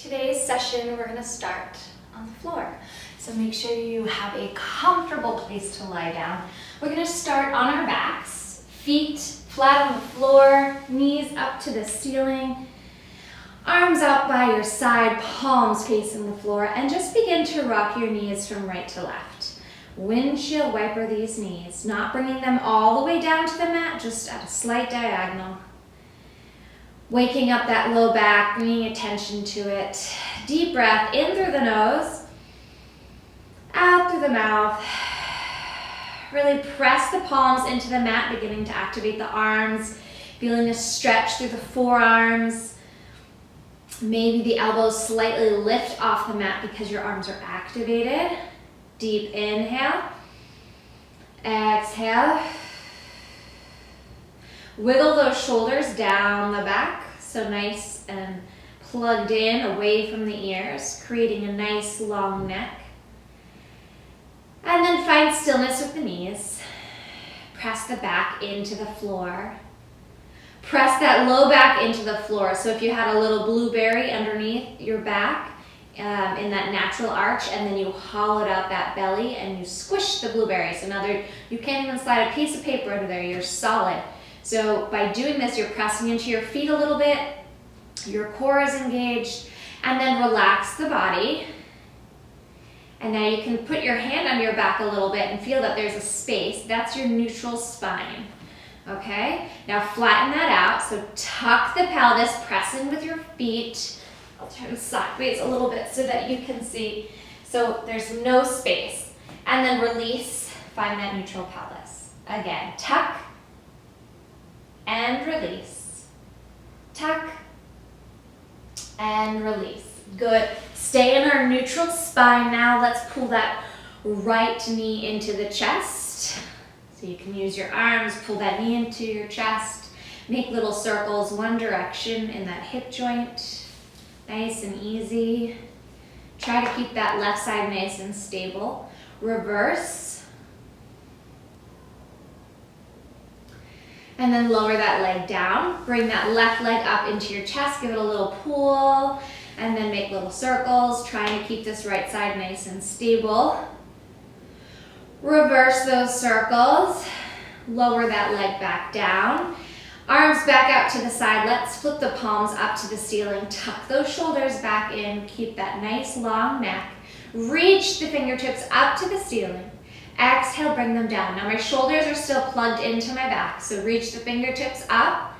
Today's session, we're gonna start on the floor. So make sure you have a comfortable place to lie down. We're gonna start on our backs, feet flat on the floor, knees up to the ceiling, arms out by your side, palms facing the floor, and just begin to rock your knees from right to left. Windshield wiper these knees, not bringing them all the way down to the mat, just at a slight diagonal. Waking up that low back, bringing attention to it. Deep breath in through the nose, out through the mouth. Really press the palms into the mat, beginning to activate the arms, feeling a stretch through the forearms. Maybe the elbows slightly lift off the mat because your arms are activated. Deep inhale, exhale. Wiggle those shoulders down the back, so nice and plugged in away from the ears, creating a nice long neck. And then find stillness with the knees. Press the back into the floor. Press that low back into the floor. So if you had a little blueberry underneath your back, in that natural arch, and then you hollowed out that belly and you squish the blueberry. So now you can't even slide a piece of paper under there, you're solid. So by doing this, you're pressing into your feet a little bit, your core is engaged, and then relax the body. And now you can put your hand on your back a little bit and feel that there's a space. That's your neutral spine, okay? Now flatten that out, so tuck the pelvis, press in with your feet. I'll turn sideways a little bit so that you can see. So there's no space. And then release, find that neutral pelvis. Again, tuck, and release. Tuck and release. Good. Stay in our neutral spine now. Let's pull that right knee into the chest. So you can use your arms, pull that knee into your chest. Make little circles one direction in that hip joint. Nice and easy. Try to keep that left side nice and stable. Reverse. And then lower that leg down. Bring that left leg up into your chest. Give it a little pull. And then make little circles. Trying to keep this right side nice and stable. Reverse those circles. Lower that leg back down. Arms back out to the side. Let's flip the palms up to the ceiling. Tuck those shoulders back in. Keep that nice long neck. Reach the fingertips up to the ceiling. Exhale, bring them down. Now my shoulders are still plugged into my back, so reach the fingertips up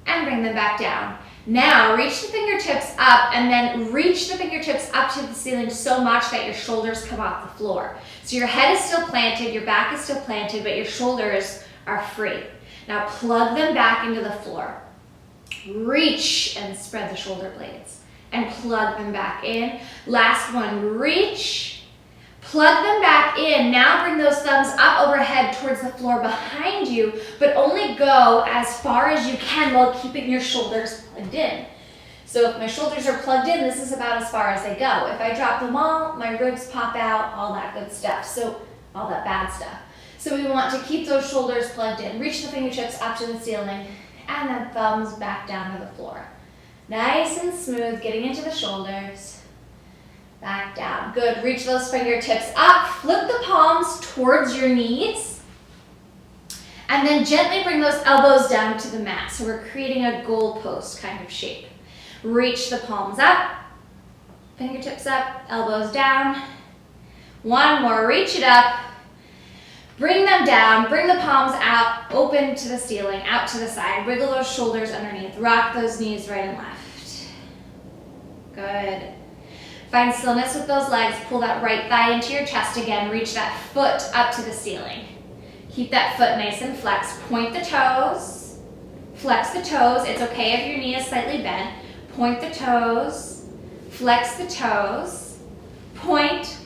and bring them back down. Now reach the fingertips up and then reach the fingertips up to the ceiling so much that your shoulders come off the floor. So your head is still planted, your back is still planted, but your shoulders are free. Now plug them back into the floor. Reach and spread the shoulder blades and plug them back in. Last one, reach. Plug them back in. Now bring those thumbs up overhead towards the floor behind you, but only go as far as you can while keeping your shoulders plugged in. So if my shoulders are plugged in, this is about as far as they go. If I drop them all, my ribs pop out, all that good stuff. So all that bad stuff. So we want to keep those shoulders plugged in. Reach the fingertips up to the ceiling and then thumbs back down to the floor. Nice and smooth, getting into the shoulders. Back down. Good. Reach those fingertips up. Flip the palms towards your knees. And then gently bring those elbows down to the mat. So we're creating a goalpost kind of shape. Reach the palms up. Fingertips up. Elbows down. One more. Reach it up. Bring them down. Bring the palms out. Open to the ceiling. Out to the side. Wiggle those shoulders underneath. Rock those knees right and left. Good. Find stillness with those legs. Pull that right thigh into your chest again. Reach that foot up to the ceiling. Keep that foot nice and flexed. Point the toes. Flex the toes. It's okay if your knee is slightly bent. Point the toes. Flex the toes. Point.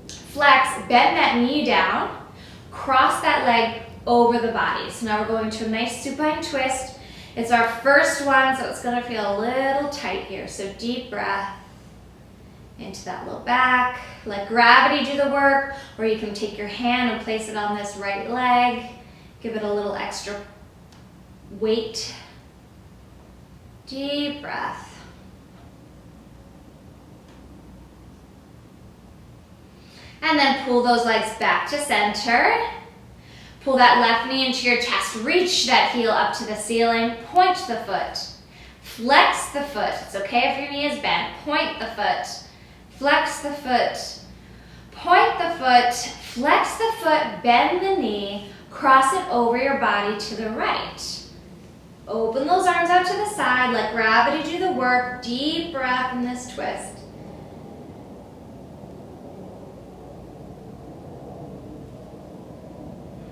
Flex. Bend that knee down. Cross that leg over the body. So now we're going to a nice supine twist. It's our first one, so it's going to feel a little tight here. So deep breath. Into that low back. Let gravity do the work, or you can take your hand and place it on this right leg. Give it a little extra weight. Deep breath. And then pull those legs back to center. Pull that left knee into your chest. Reach that heel up to the ceiling. Point the foot. Flex the foot. It's okay if your knee is bent. Point the foot. Flex the foot. Point the foot. Flex the foot. Bend the knee. Cross it over your body to the right. Open those arms out to the side. Let gravity do the work. Deep breath in this twist.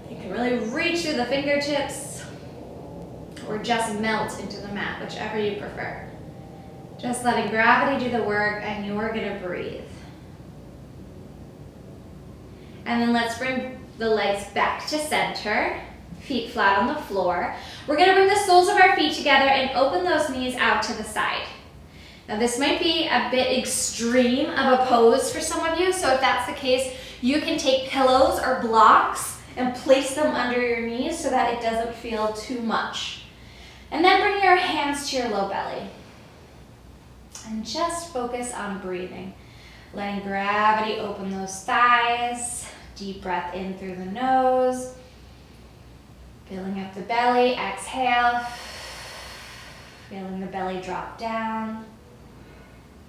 You can really reach through the fingertips or just melt into the mat, whichever you prefer. Just letting gravity do the work, and you're gonna breathe. And then let's bring the legs back to center, feet flat on the floor. We're gonna bring the soles of our feet together and open those knees out to the side. Now this might be a bit extreme of a pose for some of you, so if that's the case, you can take pillows or blocks and place them under your knees so that it doesn't feel too much. And then bring your hands to your low belly. And just focus on breathing. Letting gravity open those thighs. Deep breath in through the nose. Filling up the belly, exhale. Feeling the belly drop down.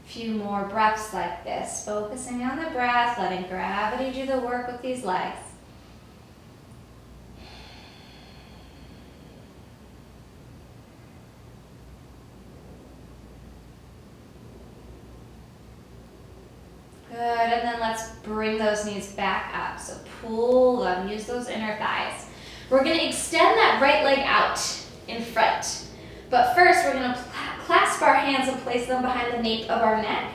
A few more breaths like this. Focusing on the breath, letting gravity do the work with these legs. Good, and then let's bring those knees back up. So pull them, use those inner thighs. We're gonna extend that right leg out in front. But first, we're gonna clasp our hands and place them behind the nape of our neck.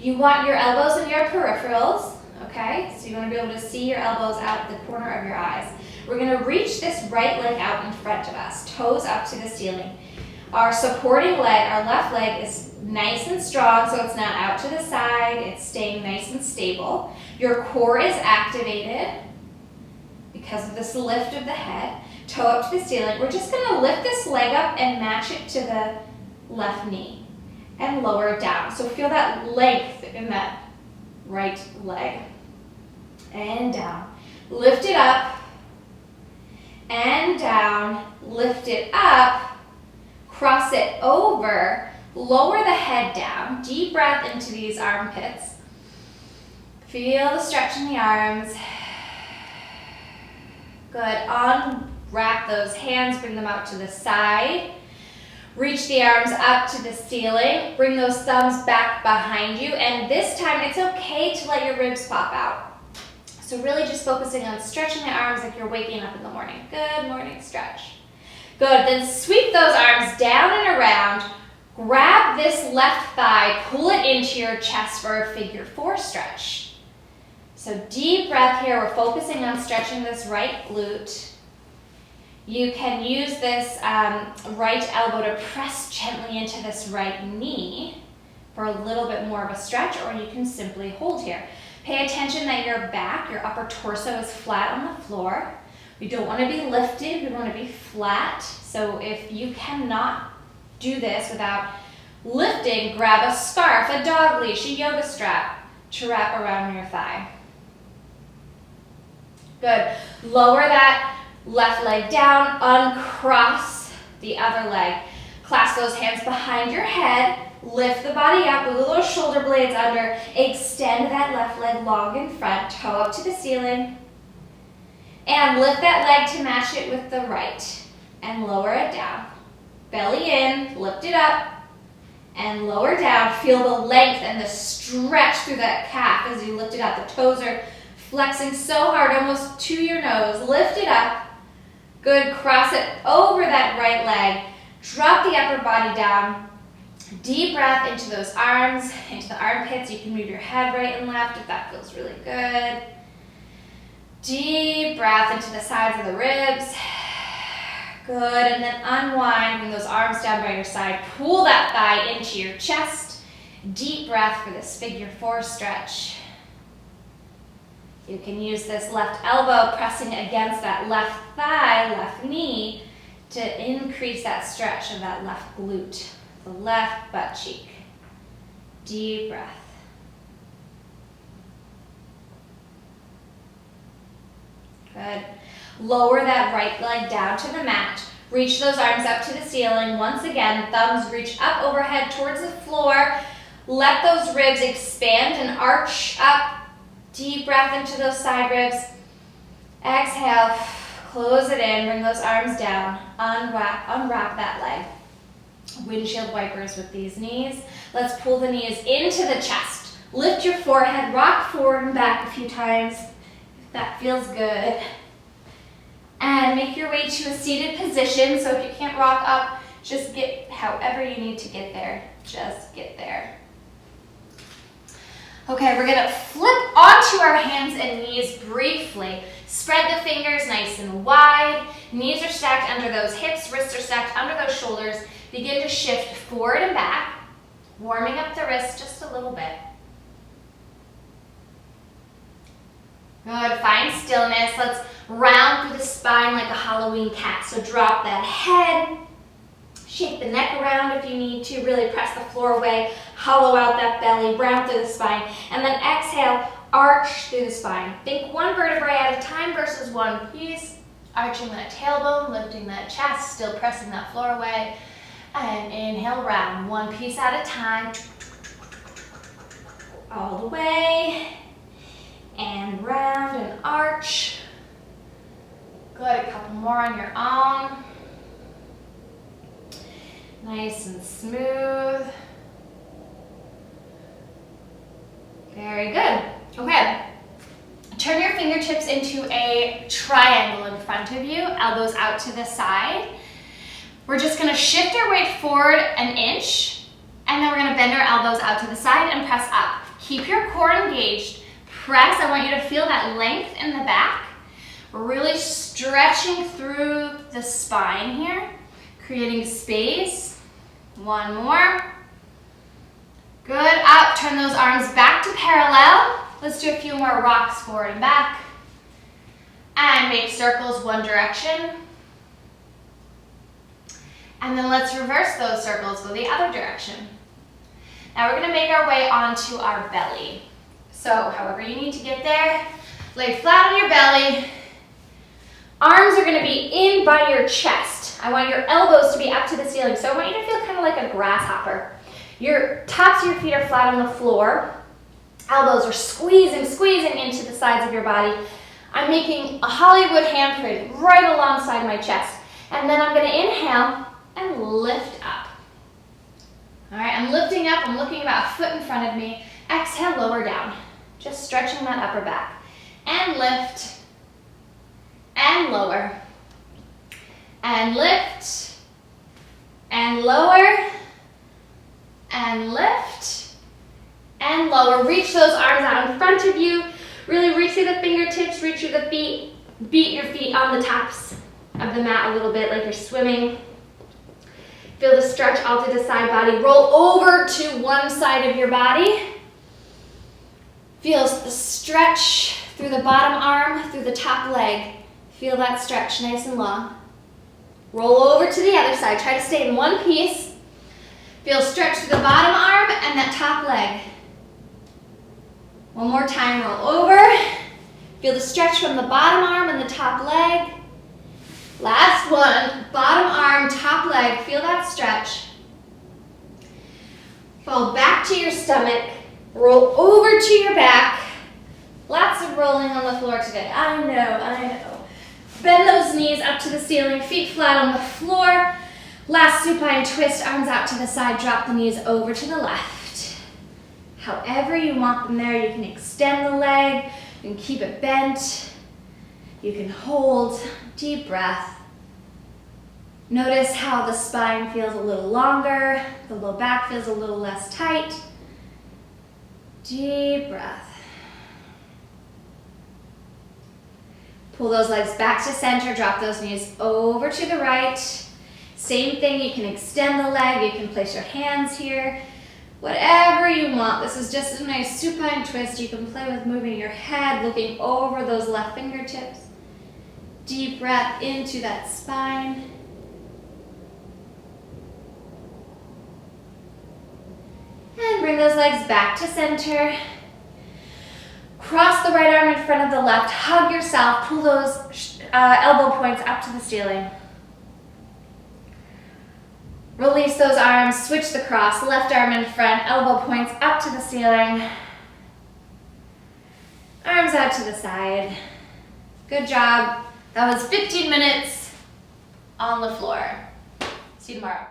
You want your elbows in your peripherals, okay? So you wanna be able to see your elbows out the corner of your eyes. We're gonna reach this right leg out in front of us, toes up to the ceiling. Our supporting leg, our left leg, is nice and strong, so it's not out to the side, it's staying nice and stable. Your core is activated because of this lift of the head, toe up to the ceiling. We're just gonna lift this leg up and match it to the left knee and lower it down. So feel that length in that right leg. And down. Lift it up and down, lift it up, cross it over, lower the head down, deep breath into these armpits. Feel the stretch in the arms. Good, unwrap those hands, bring them out to the side. Reach the arms up to the ceiling, bring those thumbs back behind you, and this time it's okay to let your ribs pop out. So really just focusing on stretching the arms like you're waking up in the morning. Good morning stretch. Good, then sweep those arms down and around. Grab this left thigh, pull it into your chest for a figure four stretch. So deep breath here, we're focusing on stretching this right glute. You can use this right elbow to press gently into this right knee for a little bit more of a stretch, or you can simply hold here. Pay attention that your back, your upper torso is flat on the floor. We don't want to be lifted, we want to be flat. So if you cannot do this without lifting, grab a scarf, a dog leash, a yoga strap to wrap around your thigh. Good. Lower that left leg down, uncross the other leg. Clasp those hands behind your head, lift the body up with those shoulder blades under, extend that left leg long in front, toe up to the ceiling, and lift that leg to match it with the right, and lower it down. Belly in, lift it up, and lower down. Feel the length and the stretch through that calf as you lift it up. The toes are flexing so hard, almost to your nose. Lift it up. Good, cross it over that right leg. Drop the upper body down. Deep breath into those arms, into the armpits. You can move your head right and left if that feels really good. Deep breath into the sides of the ribs. Good, and then unwind, bring those arms down by your side. Pull that thigh into your chest. Deep breath for this figure four stretch. You can use this left elbow pressing against that left thigh, left knee, to increase that stretch of that left glute, the left butt cheek. Deep breath. Good. Lower that right leg down to the mat. Reach those arms up to the ceiling. Once again, thumbs reach up overhead towards the floor. Let those ribs expand and arch up. Deep breath into those side ribs. Exhale, close it in, bring those arms down. Unwrap that leg. Windshield wipers with these knees. Let's pull the knees into the chest. Lift your forehead, rock forward and back a few times. If that feels good. And make your way to a seated position. So if you can't rock up, just get however you need to get there. Just get there. Okay, we're gonna flip onto our hands and knees briefly. Spread the fingers nice and wide. Knees are stacked under those hips, wrists are stacked under those shoulders. Begin to shift forward and back, warming up the wrists just a little bit. Good, find stillness. Let's round through the spine like a Halloween cat. So drop that head, shake the neck around if you need to, really press the floor away, hollow out that belly, round through the spine, and then exhale, arch through the spine. Think one vertebrae at a time versus one piece, arching that tailbone, lifting that chest, still pressing that floor away, and inhale, round, one piece at a time, all the way, and round and arch. Good, a couple more on your own. Nice and smooth. Very good. Okay. Turn your fingertips into a triangle in front of you, elbows out to the side. We're just gonna shift our weight forward an inch, and then we're gonna bend our elbows out to the side and press up. Keep your core engaged. Press, I want you to feel that length in the back. We're really stretching through the spine here, creating space. One more. Good, up, turn those arms back to parallel. Let's do a few more rocks forward and back. And make circles one direction. And then let's reverse those circles, go the other direction. Now we're gonna make our way onto our belly. So however you need to get there, lay flat on your belly. Arms are gonna be in by your chest. I want your elbows to be up to the ceiling. So I want you to feel kind of like a grasshopper. Your tops of your feet are flat on the floor. Elbows are squeezing into the sides of your body. I'm making a Hollywood handprint right alongside my chest. And then I'm gonna inhale and lift up. All right, I'm lifting up, I'm looking about a foot in front of me. Exhale, lower down. Just stretching that upper back. And lift, and lower. And lift, and lower, and lift, and lower. Reach those arms out in front of you. Really reach through the fingertips, reach through the feet. Beat your feet on the tops of the mat a little bit like you're swimming. Feel the stretch all through the side body. Roll over to one side of your body. Feel the stretch through the bottom arm, through the top leg. Feel that stretch nice and long. Roll over to the other side. Try to stay in one piece. Feel stretch through the bottom arm and that top leg. One more time, roll over. Feel the stretch from the bottom arm and the top leg. Last one, bottom arm, top leg. Feel that stretch. Fall back to your stomach. Roll over to your back. Lots of rolling on the floor today. I know. Bend those knees up to the ceiling, feet flat on the floor. Last supine twist, arms out to the side, drop the knees over to the left. However you want them there, you can extend the leg, you can keep it bent, you can hold, deep breath. Notice how the spine feels a little longer, the low back feels a little less tight. Deep breath. Pull those legs back to center, drop those knees over to the right. Same thing, you can extend the leg, you can place your hands here. Whatever you want. This is just a nice supine twist. You can play with moving your head, looking over those left fingertips. Deep breath into that spine. And bring those legs back to center. cross the right arm in front of the left, hug yourself, pull those elbow points up to the ceiling. Release those arms, switch the cross, left arm in front, elbow points up to the ceiling. Arms out to the side. Good job. That was 15 minutes on the floor. See you tomorrow.